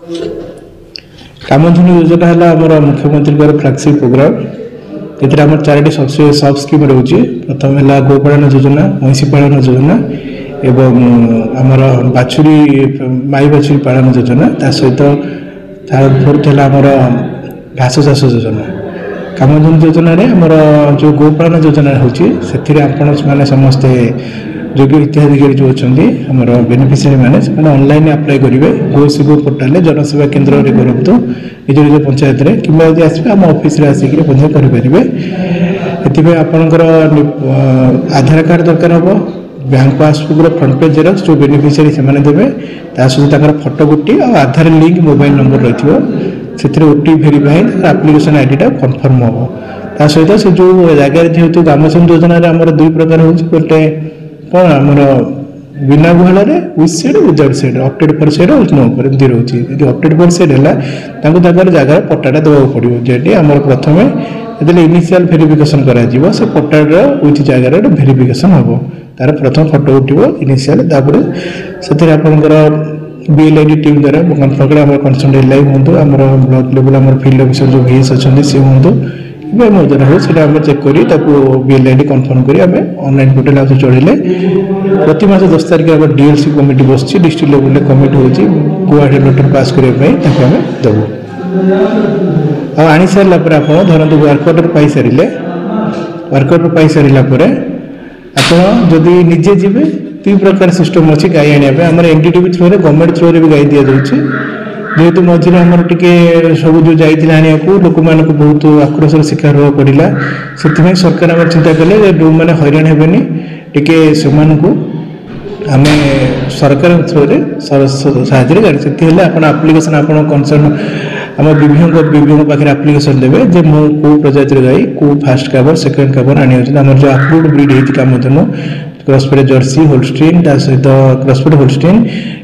कामधेनु योजना है आम मुख्यमंत्री फ्लैगशिप प्रोग्राम ये चार सब स्कीम रोचे। प्रथम है गोपालन योजना, महिषी पालन योजना एवं आमर बाछुरी माई बाछुरी पालन योजना, ता सहित फोर्थ है आमर घास चाष योजना। कामधेनु योजना आमर जो गोपालन योजना होची से समस्ते योग्य हिताधिकारी जो अच्छा आमर बेनिफिशियरी मैंने ऑनलाइन अप्लाई करेंगे गो पोर्टाल जनसेवा केन्द्र में करतु निज निज पंचायत में कि आसपे आम ऑफिस आसिक करेंगे। ये आपंकर आधार कार्ड दरकार हम, bank passbook front page Xerox जो बेनिफिशियरी से देवे, सहित फोटो गोटे और आधार लिंक मोबाइल नंबर रही से OTP verify application ID confirm हम। ता सहित से जो जगह जेहेतु कामधेनु योजना आमर दुई प्रकार हो गोटे कौन आमर बिना गुहाल with shed without shed opted for shed नो पर एमती रोचे। यदि ऑप्टेड फॉर सेड है जगह पट्टाटा देवाक पड़ो जेटी आमर प्रथम जो इनिशियल भेरिफिकेशन करा से पट्टार विथ जगार भेरिफिकेशन हम। तार प्रथम फोटो उठो इनिशियल से आपंकर बीएलआईडी टीम द्वारा कन्फर्म कंसर्न एलआई हूँ आम ब्लॉक लेवल आम फील्ड ऑफिसर जो VS अच्छा सी हूँ मो द्वारा हो चेक कर बीएलआईडी कन्फर्म कर ऑनलाइन पोर्टल आज चढ़े प्रति मास 10 तारिख आम डीएलसी कमिटी बस डिस्ट्रिक्ट लेवल कमिटी हो गुवाहाटी लेटर पास करने देवु आनी सारा आप धरतु वर्क ऑर्डर पाई सारे वर्क ऑर्डर पाई सारा आप जदि निजे जी तीन प्रकार सिस्टम अच्छी गाई आने एनडीडीबी थ्रो गवर्नमेंट थ्रो भी गाई दि जाऊँगी जेहेतु मझे आमर टे सब जो जाइए आने लोक मान बहुत आक्रोश शिकार होगा पड़ा से सरकार आम चिंता कले जो मैंने हैरान हेबेनि टे से आम सरकार थ्रो साहय गाड़ी से आप्लिकेसन आप कनसर्न आम विभिन्न पाखे आप्लिकेसन देवे जे मो को प्रजातिर गाई को फास्ट कावर सेकेंड कावर आनी आम जो अप्रूव्ड ब्रीड होती कामधेनु क्रॉसब्रेड जर्सी होल्स्टीन सहित क्रॉसब्रेड होल्स्टीन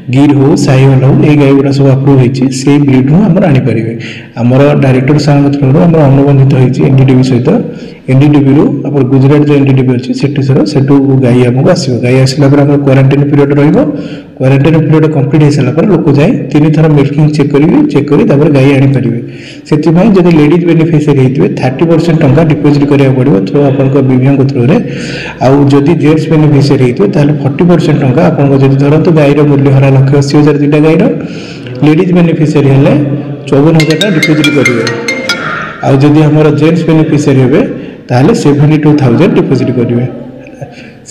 गिर हो साई हल हो ये गाई गुड़ा सब अप्रूव होती से ब्रीड हूँ आम आनीपर आमर डायरेक्टर साहब थ्रू आम अनुबंधित होती एनडीडीबी सहित एनडीडीबी रू आप गुजरात जो एनडीडीबी अच्छी से गाई आमको आसो गाई आसला quarantine period quarantine period complete हो सारा लोक जाए 3 थर मिल्किंग चेक कर गाई आनीपर से जब लेडीज बेनिफिशियरी होते 30% टंका डिपोजिट करा पड़ो थ्रू आप थ्रू आउ जदि जेंट्स बेनिफिशियरी होते 40% टंका आप धरतु गाईर मूल्य हरा 1,80,000 दुईटा गाईर लेडीज बेनिफिशियरी हेल्ले 54,000 डिपोजिट करेंगे आउ जदि आम जेंट्स बेनिफिशियरी हे ताहले 72,000 डिपोजिट करेंगे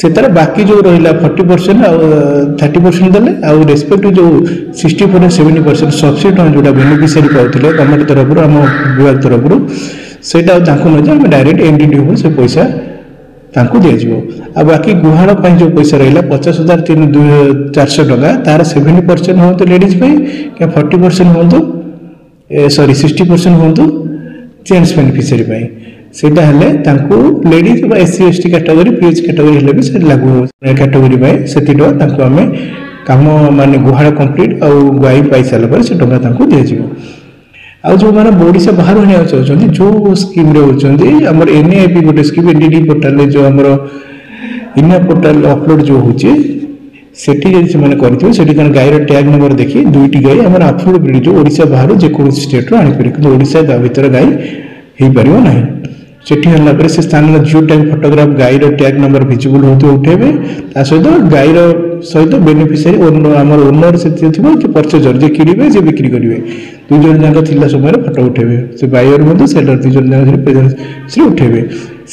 से तार बाकी जो रहा 40% आउ 30% देले आउ रेस्पेक्ट जो 60% सब्सिडी जोटा बेनिफिशियरी पाते गवर्नमेंट तरफ आम विभाग तरफ से न जाए डायरेक्ट एनडीडीबी से पैसा दिज्व आ बाकी गुहाल जो पैसा रहा 50,400 टका तार 70% हूँ लेडीज क्या 40% हूँ सॉरी 60% हूँ जेंट्स बेनिफिशियरी से ladies SC ST category PH category हेल्ले भी लागू कैटेगरी से आम कम मान गुहाड़ कंप्लीट आउ गाई पाई सारा से टंका दिज्व आ जो मैंने ओडिशा बाहर आने चाहते जो स्कीम होती आम NAIP गोटे स्कीम एनडीडीबी पोर्टाल जो आम इना पोर्टाल अपलोड जो होची सेठी जदि से करें गाईर टैग नंबर देखी 2टी गाई आम अप्रूव्ड ब्रीड जो ओडिशा बाहर जेको स्टेट आनीपर कि ओडिशा भितर गाई हो पार ना से से स्थान जियो टैग फोटोग्राफ गाईर टैग नंबर विजिबल होते उठेबे सहित गाईर सहित बेनिफिशियरी आम ओनर से परचेजर जे किणवे जे बिक्री करेंगे 2 जन जाक थिला समय फोटो उठेबे से बायर मध्य सेलर 2 जन जाक प्रेजेंस उठेबे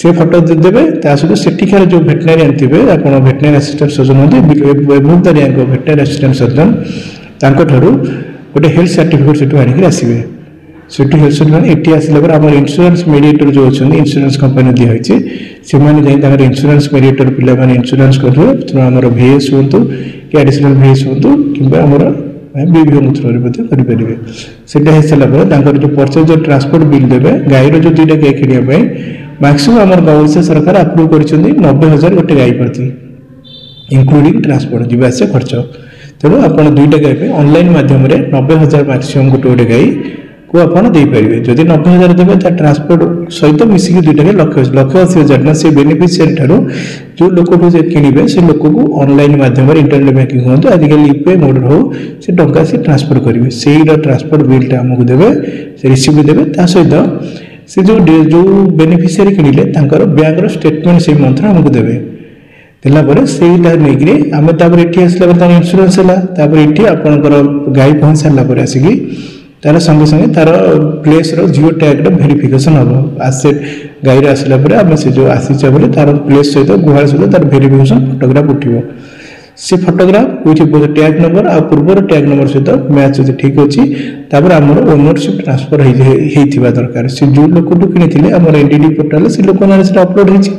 से फोटो देवे सहित सेठिकार जो भेटनारियन थे आप भेटनारी असिस्टेंट सर्जन होते भेटनारी असिस्टेंट सर्जन गोटे हेल्थ सर्टिफिकेट से आनिक आसवे से हेल्थ सर्टिफिकेट ये आसला आम इंश्योरेंस मेडिएटर जो अच्छा इंश्योरेंस कंपनी दिखाई से इंश्योरेंस मेडिएटर पे इंश्योरेंस करेंगे आम VS हूँ कि एडिशनल VS हूँ कि विभिन्न थ्रो करेंगे से हो सारापर जो परचेज ट्रांसपोर्ट बिल देवे गाईर जो 2टा गाई किनापी मैक्सिमम आम ओडिशा सरकार अप्रूव कर 90,000 गोटे गाई प्रति इंक्लूडिंग ट्रांसपोर्ट जीवास खर्च तेणु आप 2टा गाई ऑनलाइन मध्यम 90,000 मैक्सिमम गोटे गाई को आप देपारे जदि 90,000 देवे ट्रांसपोर्ट सहित मिसिक दुईटा 1,80,000 ना से बेनिफिशियरी ठारू जो लोक किणवे से लोक को ऑनलाइन माध्यम इंटरनेट बैंकिंग हूँ आजिकल यूपीआई मोड हो से टंका से ट्रांसफर करेंगे से ट्रांसपोर्ट बिलटा आमको देवे से रिसीव देवे सहित से जो बेनिफिशियरी किणिले बैंक स्टेटमेंट से मंथ आमको देवे देलापर से आम ये आसला इन्शुरांस है ये आपंकर गाड़ी पहुँच सारापर आसिकी तार संगे संगे तार प्लेस जिओ टैग वेरिफिकेशन हम आसेट गाड़ी आसला आम से जो आसी बोले तार प्लेस सहित गुहाल सहित तार वेरिफिकेशन फोटोग्राफ उठो से फोटोग्राफ विथ टैग नंबर आ पूर्वर टैग नंबर सहित मैच जो ठीक अच्छी आम ओनरशिप ट्रांसफर होता दरकार से जो लोक कि आम एनडीडी पोर्टाल से लोक ना अपलोड होती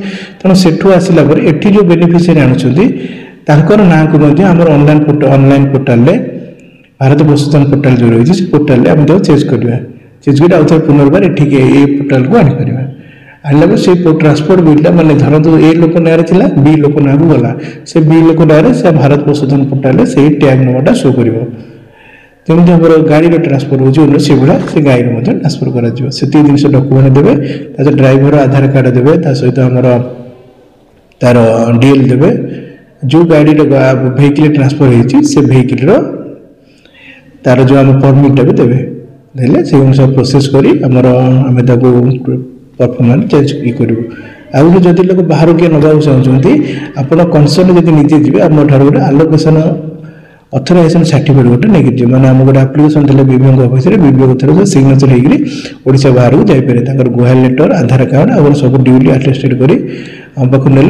तेणु सेठू आसला एटी जो बेनिफिशियरी आणुचर ना को ऑनलाइन पोर्टाल भारत पशुधन पोर्टाल जो रही है पोर्टाल आम चेंज करवा चेंज कर आउ पुनर्बार ये पोर्टाल को आनीपर आनला से ट्रांसपोर्ट बिलटा मानने धरतु ए लोक ना बी लोक ना को गला से बी लोक ना से भारत पशुधन पोर्टाल से टैग नंबरटा शो कर जमी आम गाड़ी ट्रांसफर हो से भाया से गाड़ी ट्रांसफर कर जिन डॉक्यूमेंट देवे ड्राइवर आधार कार्ड देवे सहित आम तार डीएल देवे जो गाड़ी वेहिकल ट्रांसफर होती से वेहिकल तार जो आम परमिटा भी देवे देले से अनुसार प्रोसेस करी आमर आम परफॉर्मेंस चेंज करूँ आगे जदि लोग बाहर किए नवा चाहते आपड़ कनसर्न जब निजे जी आम गोटे आलोकेशन अथराइजेशन सर्टिफिकेट गोटे नहीं मैंने आम गोटे आप्लिकेसन देते बीबीओ ऑफिस बीबीओ थ्रू सिग्नेचर होकर बाहर को जापे गुहाल लेटर आधार कार्ड और सब ड्यूली अटेस्टेड कर पाक ने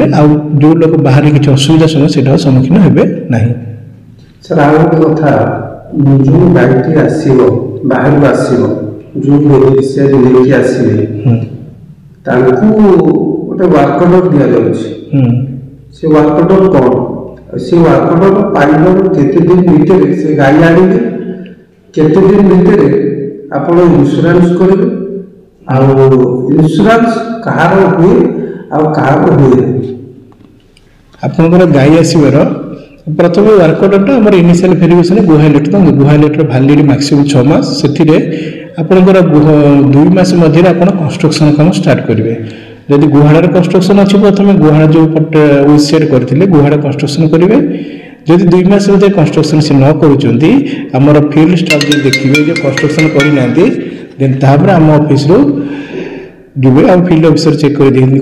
जो लोग बाहर किसी असुविधा समय सम्मुखीन हे ना सर आ कथा जो गाड़ी आसो बाहर आसो जो बेनिफिशियरी लेके आसवे गोटे वर्क ऑर्डर दि जाऊँ से वर्क ऑर्डर कौन से वर्क ऑर्डर पाइबार केते दिन भितर से गाड़ी आनिबे केते दिन भितर आपण इंश्योरेंस करेंगे इंश्योरेंस कहार हुए आहार हुए आपंकर गाड़ी आसवर प्रथम वर्क ऑर्डरटा आम इनिशियल वेरिफिकेशन गुहाल लेटर गुहाल लेटर वैलिडिटी मैक्सिमम 6 मास से आपंकर 2 मास मध्य आप कंस्ट्रक्शन काम स्टार्ट करेंगे जदि गुहाड़ कंस्ट्रक्शन अच्छी प्रथम गुहाड़ जो वेबसाइट करते गुहाड़ कंस्ट्रक्शन करेंगे जदि 2 मास मध्य कंस्ट्रक्शन से न कर फील्ड स्टाफ जो देखिए जो कंस्ट्रक्शन करना देन आम ऑफिस जीवे आम फील्ड ऑफिसर चेक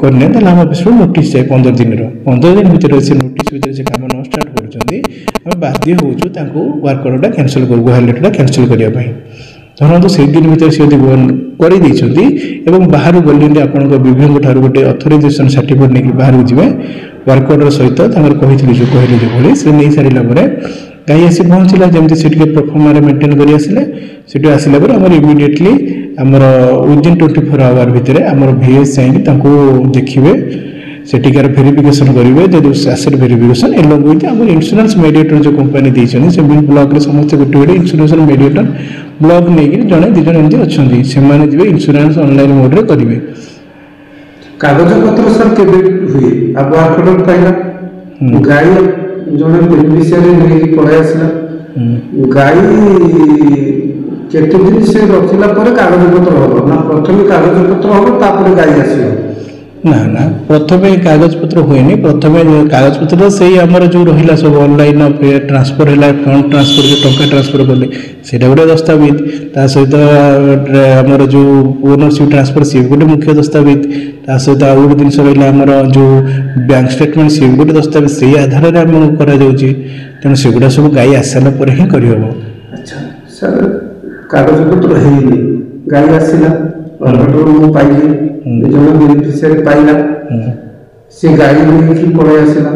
करने आम ऑफिस नोटिस जाए 15 दिन भितर से नोटिस भितर से काम न स्टार्ट कर बाध्य हो वर्क ऑर्डरटा कैंसल कर गुहाल लेटरटा कैंसल करने धरतु से दिन भर से कर बाहर गले आप विभिन्न ठार गोटे अथराइजेशन सर्टिफिकेट नहीं बाहर को जी वर्क ऑर्डर सहित कही जो कहले जो भाई से नहीं सारा गाई आसी पहुँचला जमी से परफॉर्म मेंटेन कर आसिले से आसला आम इमिडिएटली आमर विदिन 24 आवर भितर आम VS चाहिए देखिए सेटिकार वेरिफिकेशन करेंगे जब एसेट वेरिफिकेशन एलॉन्ग विथ आम इंश्योरेंस मेडिएटर जो कंपनी देती से ब्लॉक में समस्त गोटे गोटे इंश्योरेंस मेडिएटर ब्लॉक नहीं जड़े दिज एमती अच्छा से जी इंश्योरेंस ऑनलाइन मोड करेंगे कागज पत्र सर के हुए अब वर्क ऑर्डर पाइला गाड़ी जड़े बेनिफिशियरी नहीं पड़े आसला गाड़ी केते दिन से रखिला पर कागज पत्र हो ना प्रथम कागज पत्र हो तापर गाड़ी आसीबो ना ना प्रथम कागज पत्र हुए प्रथम कागज पत्र से आमर जो रहा सब ऑनलाइन ट्रांसफर है फंड ट्रांसफर जो टंका ट्रांसफर कले से गोटे दस्तावेज ता सहित आमर जो ओनरशिप ट्रांसफर सी गोटे मुख्य दस्तावेज ता सहित आउ गोटे जिन रहा आमर जो बैंक स्टेटमेंट सी गोटे दस्तावेज से आधार में आम कर तेणु सेगुड़ा सब गाई आसाला पर ही करहब। अच्छा सर कागज पत्र है गाड़ी आसला ऑर्डर पाइली जो बेनिफिशियरी पाइला से गाड़ी नहीं पड़े आसला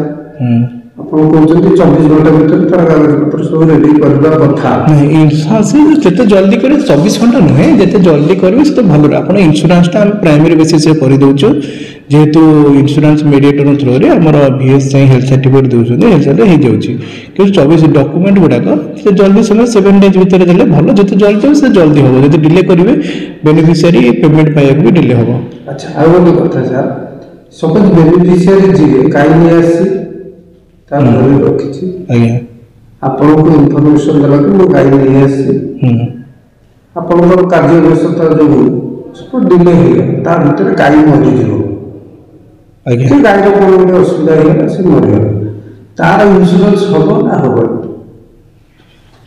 आपन कहते 24 घंटा भीतर तार कागज पत्र सब रेडी करबा कथा इंश्योरेंस जिते जल्दी करे 24 घंटा नुहे जिते जल्दी करबे से भल आपन इंश्योरेंसटा प्राइमरी बेसिस से कर दउछु जेहेतु इंश्योरेंस मेडिएटर थ्रू रे हमर VS चाहिए हेल्थ सर्टिफिकेट दउछु हेल्थ सर्टिफिकेट हो जाउछि कि 24 डॉक्यूमेंट गुडाक से जल्दी समय 7 डेज भीतर देले भल जिते जल्दी से जल्दी हो जदि डिले करिवे बेनिफिशियरी पेमेंट पाए भी डिले हो। अच्छा आ गोटे कथा सर सपोज बेनिफिशियरी जी काई नहीं आसी तार घरे रखिछि आज्ञा आपन को इंफॉर्मेशन दला कि मो गाई नहीं आसी ଆପଣଙ୍କର କାର୍ଯ୍ୟ ବ୍ୟସ୍ତତା ଯୋଗୁଁ ଡିଲେ ହେଇଗଲା, ତା ଭିତରେ ଗାଈ ମରିଯିବ, ଆଜ୍ଞା କି ଗାଈର କ'ଣ ଗୋଟେ ଅସୁବିଧା ହେଇଗଲା ସେ ମରିଗଲା, ତାର ଇନ୍ସୁରାନ୍ସ ହବ ନା ହବନି?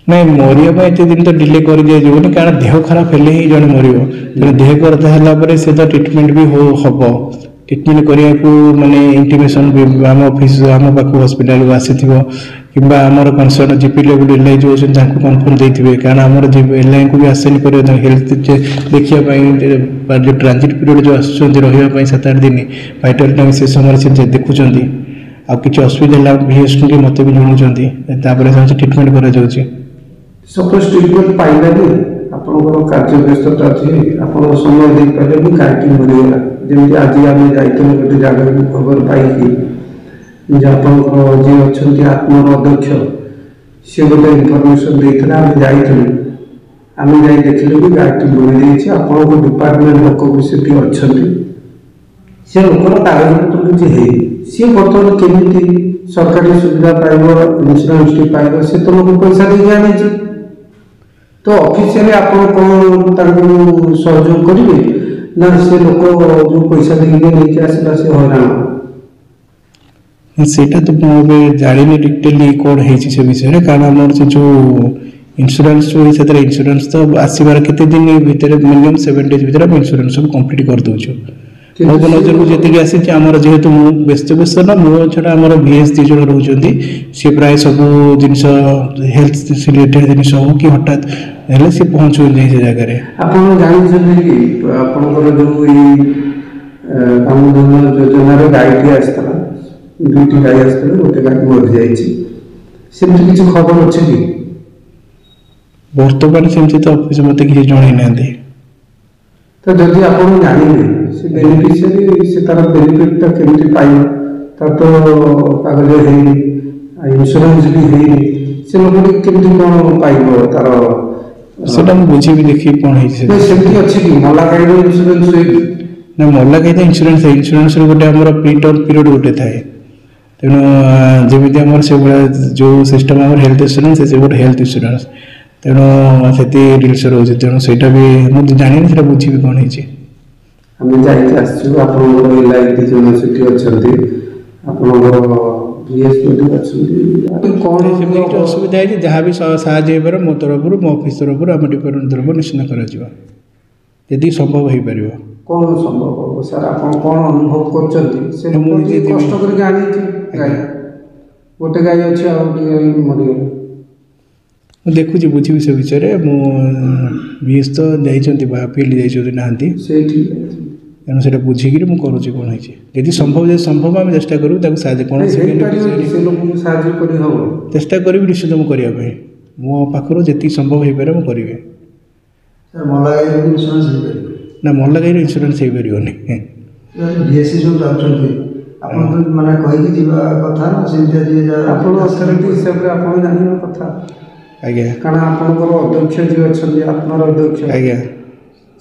ନାଇଁ ମରିବା ପାଇଁ ଏତେ ଦିନ ତ ଡିଲେ କରିଦିଆଯିବନି, କାରଣ ଦେହ ଖରାପ ହେଲେ ହିଁ ଜଣେ ମରିବ। ତେଣୁ ଦେହ ଖରାପ ହେଲା ପରେ ସେ ତ ଟ୍ରିଟମେଣ୍ଟ ବି ହବ। ଟ୍ରିଟମେଣ୍ଟ କରିବାକୁ ମାନେ ଇଣ୍ଟିମେସନ୍ ବି ଆମ ଅଫିସ୍ ଆମ ପାଖକୁ ହସ୍ପିଟାଲକୁ ଆସିଥିବ, କିମ୍ବା ଆମର କନସର୍ନ ଜିପି ଲେବୁଲ୍ ଏଲ୍ଆଇ ଯେଉଁ ଅଛନ୍ତି ତାଙ୍କୁ କନଫର୍ମ ଦେଇଥିବେ, କାରଣ ଆମର ଏଲ୍ଆଇଙ୍କୁ ବି ଆସେନି କରିବା ତାଙ୍କ ହେଲ୍ଥ ଦେଖିବା ପାଇଁ, ଯେଉଁ ଟ୍ରାନଜିଟ୍ ପିରିୟଡ଼ ଯେଉଁ ଆସୁଛନ୍ତି ରହିବା ପାଇଁ 7-8 ଦିନ ଭାଇଟାଲ୍ ଟାଇମ୍, ସେ ସମୟରେ ସେ ଦେଖୁଛନ୍ତି। ଆଉ କିଛି ଅସୁବିଧା ହେଲା ଭିଏସ୍କି ମୋତେ ବି ଜଣାଉଛନ୍ତି, ତାପରେ ସେମାନେ ଟ୍ରିଟମେଣ୍ଟ କରାଯାଉଛି। ସପୋଜ ଟ୍ରିଟମେଣ୍ଟ ପାଇଲେନି, ଆପଣଙ୍କର କାର୍ଯ୍ୟ ବ୍ୟସ୍ତତା ଅଛି, ଆପଣ ସମୟ ଦେଇପାରିଲେନି, ଗାଈଟି ମରିଗଲା। ଯେମିତି ଆଜି ଆମେ ଯାଇଥିଲୁ ଗୋଟେ ଜାଗାକୁ ଖବର ପାଇକି ଯେ ଆପଣଙ୍କର ଯିଏ ଅଛନ୍ତି ଆତ୍ମର ଅଧ୍ୟକ୍ଷ, ସିଏ ଗୋଟେ ଇନଫର୍ମେସନ୍ ଦେଇଥିଲେ, ଆମେ ଯାଇଥିଲୁ, ଆମେ ଯାଇ ଦେଖିଲୁ କି ଗାଈଟି ମରିଯାଇଛି। ଆପଣଙ୍କ ଡିପାର୍ଟମେଣ୍ଟ ଲୋକ ବି ସେଠି ଅଛନ୍ତି, ସେ ଲୋକର କାଗଜପତ୍ର କିଛି ହେଇନି, ସିଏ ବର୍ତ୍ତମାନ କେମିତି ସରକାରୀ ସୁବିଧା ପାଇବ, ଇନ୍ସୁରାନ୍ସଟି ପାଇବ? ସେ ତ ଲୋକ ପଇସା ଦେଇକି ଆଣିଛି, ତ ଅଫିସିଆଲି ଆପଣ କ'ଣ ତାଙ୍କୁ ସହଯୋଗ କରିବେ ନା ସେ ଲୋକ ଯେଉଁ ପଇସା ଦେଇକି ନେଇକି ଆସିଲା ସେ ହଇରାଣ? ସେଇଟା ତ ମୁଁ ଏବେ ଜାଣିନି ଡିଟେଲି କ'ଣ ହେଇଛି ସେ ବିଷୟରେ, କାରଣ ଆମର ସେ ଯେଉଁ ଇନ୍ସୁରାନ୍ସ ଯେଉଁ ସେଥିରେ ଇନ୍ସୁରାନ୍ସ ତ ଆସିବାର କେତେ ଦିନ ଭିତରେ, ମିନିମମ୍ 7 days ଭିତରେ ଆମେ ଇନ୍ସୁରାନ୍ସ ସବୁ କମ୍ପ୍ଲିଟ୍ କରିଦେଉଛୁ। ମୋ ନଜରକୁ ଯେତିକି ଆସିଛି, ଆମର ଯେହେତୁ ମୁଁ ବ୍ୟସ୍ତ ନା, ମୋ ଛଡ଼ା ଆମର ଭିଏସ୍ 2 ଜଣ ରହୁଛନ୍ତି, ସିଏ ପ୍ରାୟ ସବୁ ଜିନିଷ ହେଲ୍ଥ ରିଲେଟେଡ୍ ଜିନିଷ ହଉ କି ହଠାତ୍ ହେଲେ ସିଏ ପହଞ୍ଚୁଛନ୍ତି ସେ ଜାଗାରେ। ଆପଣ ଜାଣିଛନ୍ତି କି ଆପଣଙ୍କର ଯେଉଁ ଏଇ କାମଧନ ଯୋଜନାର ଗାଈଟି ଆସିଥିଲା, 2ଟି ଗାଈ ଆସିଥିଲେ, ଗୋଟେ ଗାଈ ମରିଯାଇଛି, ସେମିତି କିଛି ଖବର ଅଛି କି? ବର୍ତ୍ତମାନ ସେମିତି ତ ଅଫିସ ମୋତେ କିଛି ଜଣାଇ ନାହାନ୍ତି। ତ ଯଦି ଆପଣ ଜାଣିବେ ସେ ବେନିଫିସିଆରୀ, ସେ ତାର ବେନିଫିଟଟା କେମିତି ପାଇବ, ତାର ତ କାଗଜ ହେଇନି, ଇନ୍ସୁରାନ୍ସ ବି ହେଇନି, ସେ ଲୋକଟି କେମିତି କ'ଣ ପାଇବ ତାର? ସେଟା ମୁଁ ବୁଝିବି, ଦେଖିବି କ'ଣ ହେଇଛି। ସେମିତି ଅଛି କି ମଲା ଗାଈର ଇନ୍ସୁରାନ୍ସ ହେଇନି? ନା, ମଲା ଗାଈ ତ ଇନ୍ସୁରାନ୍ସର ଗୋଟେ ଆମର ପ୍ରି-ଟର୍ମ ପିରିୟଡ଼ ଗୋଟେ ଥାଏ। ତେଣୁ ଯେମିତି ଆମର ସେଭଳିଆ ଯେଉଁ ସିଷ୍ଟମ୍ ଆମର ହେଲ୍ଥ ଇନ୍ସୁରାନ୍ସ, ସେ ଗୋଟେ ହେଲ୍ଥ ଇନ୍ସୁରାନ୍ସ, ତେଣୁ ସେଠି ଜିନିଷ ରହୁଛି। ତେଣୁ ସେଇଟା ବି ମୁଁ ଜାଣିନି, ସେଟା ବୁଝିବି କ'ଣ ହେଇଛି। ଆମେ ଯାଇକି ଆସିଛୁ, ଆପଣଙ୍କର ଏଲ୍ଆଇ 2 ଜଣ ସେଠି ଅଛନ୍ତି, ଆପଣଙ୍କର ଭିଏସ୍ପି ଅଛନ୍ତି, କ'ଣ ସେମିତି କିଛି ଅସୁବିଧା ହେଇଛି, ଯାହା ବି ସାହାଯ୍ୟ ହେଇପାରିବ ମୋ ତରଫରୁ, ମୋ ଅଫିସ୍ ତରଫରୁ, ଆମ ଡିପାର୍ଟମେଣ୍ଟ ତରଫରୁ ନିଶ୍ଚିନ୍ତ କରାଯିବ, ଯେତିକି ସମ୍ଭବ ହେଇପାରିବ। କ'ଣ ସମ୍ଭବ ହବ ସାର୍? ଆପଣ କ'ଣ ଅନୁଭବ କରୁଛନ୍ତି? ସେ ମୁଁ ନିଜେ କଷ୍ଟ କରିକି ଆଣିଛି ଗାଈ, ଗୋଟେ ଗାଈ ଅଛି, ଆଉ ଗୋଟେ ଗାଈ ମରିଗଲା। ମୁଁ ଦେଖୁଛି, ବୁଝିବି ସେ ବିଷୟରେ। ମୁଁ ଭିଏସ୍ ତ ଯାଇଛନ୍ତି, ଫିଲ୍ଡ ଯାଇଛନ୍ତି, ନାହାନ୍ତି ସେଇଠି, ତେଣୁ ସେଇଟା ବୁଝିକିରି ମୁଁ କରୁଛି କ'ଣ ହେଇଛି। ଯଦି ସମ୍ଭବ ଆମେ ଚେଷ୍ଟା କରିବୁ ତାକୁ ସାହାଯ୍ୟ, କୌଣସି ସେ ଲୋକଙ୍କୁ ସାହାଯ୍ୟ କରି ହେବ, ଚେଷ୍ଟା କରିବି ନିଶ୍ଚିତ ମୁଁ କରିବା ପାଇଁ। ମୋ ପାଖରୁ ଯେତିକି ସମ୍ଭବ ହେଇପାରିବ ମୁଁ କରିବି। ମଲା ଗାଈର ଇନ୍ସୁରାନ୍ସ ହେଇପାରିବ ନା? ମଲା ଗାଈର ଇନ୍ସୁରାନ୍ସ ହେଇପାରିବନି। ଭିଏସ୍ସି ଯେଉଁ ଯାଉଛନ୍ତି, ଆପଣ ତ ମାନେ କହିକି ଯିବା କଥା ନା, ସେମିତି ଆପଣ ଅଥରିଟି ହିସାବରେ ଆପଣ ଜାଣିବା କଥା। ଆଜ୍ଞା, କାରଣ ଆପଣଙ୍କର ଅଧ୍ୟକ୍ଷ ଯିଏ ଅଛନ୍ତି, ଆତ୍ମାର ଅଧ୍ୟକ୍ଷ, ଆଜ୍ଞା,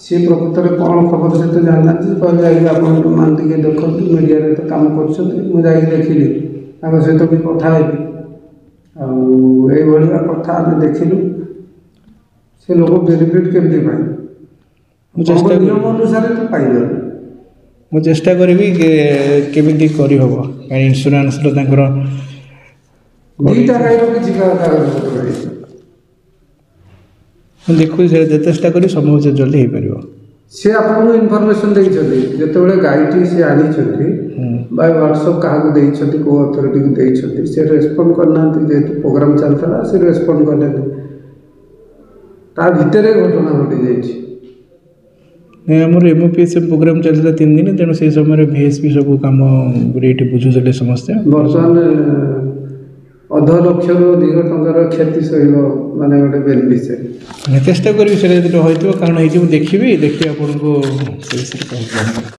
ସିଏ ପ୍ରକୃତରେ କ'ଣ ଖବର ସେ ତ ଜାଣିନାହାନ୍ତି। କହିଲେ ଯାଇକି ଆପଣ ମାନ ଟିକେ ଦେଖନ୍ତୁ, ମିଡ଼ିଆରେ ତ କାମ କରୁଛନ୍ତି, ମୁଁ ଯାଇକି ଦେଖିଲି, ତାଙ୍କ ସହିତ ବି କଥା ହେବି, ଆଉ ଏଇଭଳିଆ କଥା ଆମେ ଦେଖିଲୁ। ସେ ଲୋକ ବେନିଫିଟ୍ କେମିତି ପାଇବେ? ମୁଁ ଚେଷ୍ଟା ନିୟମ ଅନୁସାରେ ତ ପାଇବେ। ମୁଁ ଚେଷ୍ଟା କରିବି କେମିତି କରିହେବ, କାରଣ ଇନ୍ସୁରାନ୍ସର ତାଙ୍କର 2ଟା ଗାଈର କିଛି କାଗଜପତ୍ର ହେଇଛି। ମୁଁ ଦେଖୁଛି, ସେ ଚେଷ୍ଟା କରି ସମ୍ଭବ ଜଲ୍ଦି ହେଇପାରିବ। ସେ ଆପଣଙ୍କୁ ଇନଫର୍ମେସନ୍ ଦେଇଛନ୍ତି ଯେତେବେଳେ ଗାଈଟି ସେ ଆଣିଛନ୍ତି, ବାଇ ହ୍ୱାଟ୍ସଆପ୍ କାହାକୁ ଦେଇଛନ୍ତି, କେଉଁ ଅଥରିଟିକୁ ଦେଇଛନ୍ତି, ସେ ରେସ୍ପଣ୍ଡ କରିନାହାନ୍ତି। ଯେହେତୁ ପ୍ରୋଗ୍ରାମ ଚାଲିଥିଲା, ସେ ରେସ୍ପଣ୍ଡ କଲେନି, ତା ଭିତରେ ଘଟଣା ଘଟିଯାଇଛି। ଆମର MOPSM ପ୍ରୋଗ୍ରାମ ଚାଲିଥିଲା 3 ଦିନ, ତେଣୁ ସେଇ ସମୟରେ ଭିଏସ୍ପି ସବୁ କାମ ଏଇଠି ବୁଝୁଥିଲେ ସମସ୍ତେ। ବର୍ତ୍ତମାନ 1.5 ଲକ୍ଷରୁ 2 ଟଙ୍କାର କ୍ଷତି ସହିବ ମାନେ ଗୋଟେ ବେନିଫିସିଆରୀ। ଚେଷ୍ଟା କରିବି, ସେଇଟା ଯଦି ହୋଇଥିବ କାରଣ ହେଇଛି ମୁଁ ଦେଖିବି ଆପଣଙ୍କୁ ସେ ବିଷୟରେ କହିବି।